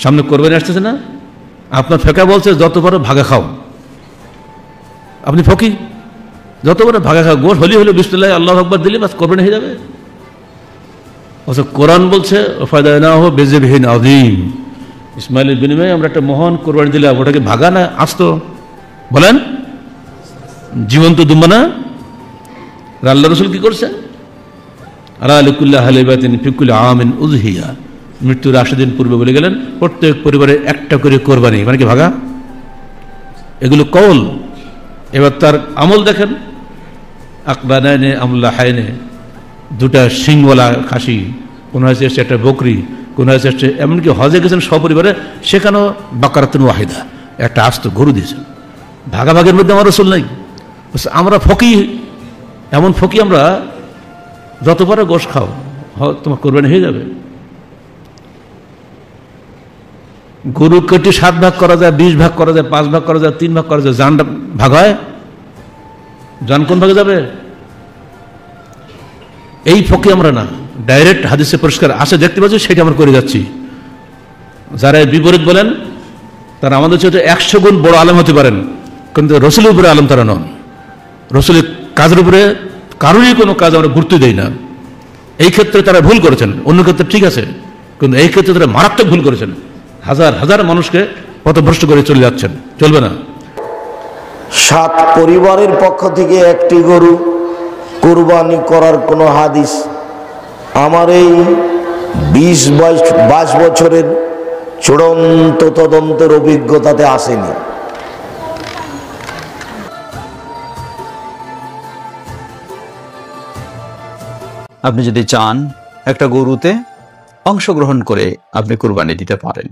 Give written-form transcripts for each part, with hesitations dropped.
সামনে কোরবানি আসতেছে না, আপনার ফেকা বলছে যত পারো ভাগে খাও, আপনি ফকি, যত পারো ভাগে খাও, গোশ হলি হলে বিসমিল্লাহ আল্লাহু আকবার দিলে বাস কোরবানি হয়ে যাবে। অথচ কোরআন বলছে ফাদায়নাহু বিযিবহিন আযীম, ইসমাইলের বিনিময়ে আমরা একটা মহান কোরবানি দিলাম, ওটাকে ভাগা না আস্ত বলেন, জীবন্ত দুম্বা না। আল্লাহ রাসূল কি করছে, আলা লিকুল্লি আহলি বাইতিন ফি কুল্লি আমিন উযহিয়া, মৃত্যুর 80 দিন পূর্বে বলে গেলেন প্রত্যেক পরিবারে একটা করে কোরবানি, মানে কি ভাগা। এগুলো কওল। এবার তার আমল দেখেন, আকবানাইনে আমলাহাইনে, দুটা শিংওয়ালা খাসি, কোন হয়েছে এসছে একটা বকরি, কোন হয়েছে এসছে, এমনকি হজে গেছেন সপরিবারে, সেখানেও বাকারাতুন ওয়াহিদা, একটা আস্ত গরু দিয়েছেন। ভাগাভাগের মধ্যে আমার রাসূল নাই। আমরা ফকি, এমন ফকি আমরা, যত পারো গোশ খাও, তোমার কোরবানি হয়ে যাবে। গরু কেটে 7 ভাগ করা যায়, 20 ভাগ করা যায়, 5 ভাগ করা যায়, 3 ভাগ করা যায়, জান ভাগ হয়, জান কোন ভাগে যাবে? এই ফকি আমরা না, ডাইরেক্ট হাদিসে পরিষ্কার আসে দেখতে পাচ্ছি, সেটা আমরা করে যাচ্ছি। যারা বিপরীত বলেন তারা আমাদের চেয়ে 100 গুণ বড় আলেম হতে পারেন, কিন্তু রসুলের উপরে আলেম তারা নন। রসুলের কাজের উপরে কারোরই কোনো কাজ আমরা গুরুত্ব দেই না। এই ক্ষেত্রে তারা ভুল করেছেন, অন্য ক্ষেত্রে ঠিক আছে, কিন্তু এই ক্ষেত্রে তারা মারাত্মক ভুল করেছেন। হাজার হাজার মানুষকে পথভ্রষ্ট করে চলে যাচ্ছেন, চলবে না। 7 পরিবারের পক্ষ থেকে একটি গরু কুরবানি করার কোনো হাদিস আমার এই 20-22 বছরের চূড়ান্ত তদন্তের অভিজ্ঞতাতে আসেনি। আপনি যদি চান একটা গরুতে অংশগ্রহণ করে আপনি কুরবানি দিতে পারেন।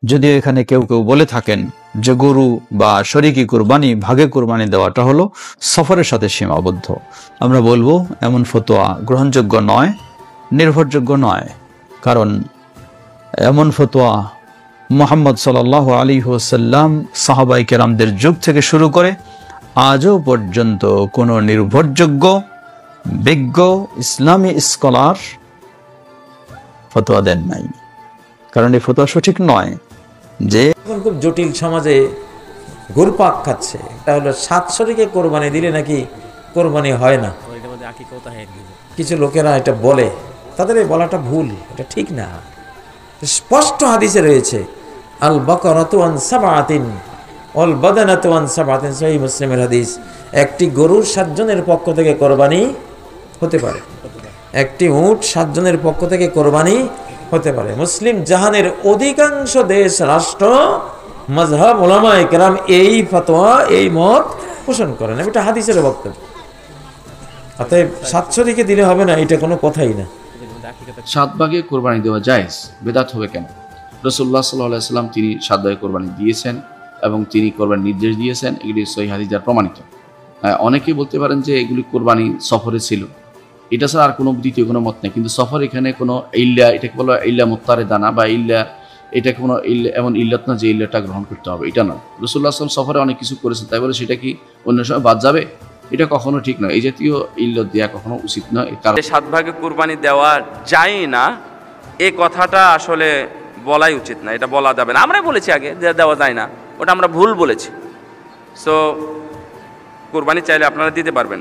যদি এখানে কেউ কেউ বলে থাকেন যে গরু বা শরীকি কুরবানি, ভাগে কুরবানি দেওয়াটা হলো সফরের সাথে সীমাবদ্ধ, আমরা বলবো এমন ফতোয়া গ্রহণযোগ্য নয়, নির্ভরযোগ্য নয়। কারণ এমন ফতোয়া মুহাম্মদ সাল্লাল্লাহু আলাইহি ওয়াসাল্লাম সাহাবায়ে কেরামদের যুগ থেকে শুরু করে আজও পর্যন্ত কোনো নির্ভরযোগ্য বিজ্ঞ ইসলামী স্কলার ফতোয়া দেন নাই। কারণ এই ফতোয়া সঠিক নয়। যে খুব জটিল সমাজে ঘুরপাক খাচ্ছে, এটা হলো 7 শরীকে কোরবানি দিলে নাকি কোরবানি হয় না। কিছু লোকেরা এটা বলে, তাদের এই বলাটা ভুল, এটা ঠিক না। স্পষ্ট হাদিসে রয়েছে আল বাকারাতু আন সাবআতিন ওয়াল বাদানাতু আন সাবআতিন, সহিহ মুসলিমের হাদিস। একটি গরুর 7 জনের পক্ষ থেকে কোরবানি হতে পারে, একটি উট 7 জনের পক্ষ থেকে কোরবানি হতে পারে। মুসলিম জাহানের অধিকাংশ দেশ রাষ্ট্র মাযহাব উলামায়ে কেরাম এই ফতোয়া, এই মত পোষণ করেন, এটা হাদিসের বক্তব্য। অতএব 7 শরীকে দিলে হবে না, এটা কোনো কথাই না। 7 ভাগে কোরবানি দেওয়া জায়েজ, বেদাত হবে কেন? রাসূলুল্লাহ সাল্লাল্লাহু আলাইহি ওয়াসাল্লাম তিনি 7 ভাগে কোরবানি দিয়েছেন এবং তিনি কোরবানির নির্দেশ দিয়েছেন, এগুলি সহিহ হাদিস দ্বারা প্রমাণিত। অনেকেই বলতে পারেন যে এগুলি কোরবানি সফরে ছিল, এটা ছাড়া আর কোনো দ্বিতীয় কোনো মত নেই। কিন্তু সফর এখানে কোনো ইল্লা, এটাকে বলা ইল্লা মুত্তারিদানা বা ইল্লা, এটা কোনো ইল্লা এমন ইল্লাত না যে ইল্লাটা গ্রহণ করতে হবে, এটা নয়। রাসূলুল্লাহ সাল্লাল্লাহু আলাইহি ওয়াসাল্লাম সফরে অনেক কিছু করেছেন, তাই বলে সেটা কি অন্য সময় বাদ যাবে? এটা কখনো ঠিক নয়। এই জাতীয় ইল্লত দেওয়া কখনো উচিত নয়। কারণ 7 ভাগে কুরবানি দেওয়া যায় না, এই কথাটা আসলে বলাই উচিত না, এটা বলা যাবে না। আমরাই বলেছি আগে যে দেওয়া যায় না, ওটা আমরা ভুল বলেছি। সো কুরবানি চাইলে আপনারা দিতে পারবেন।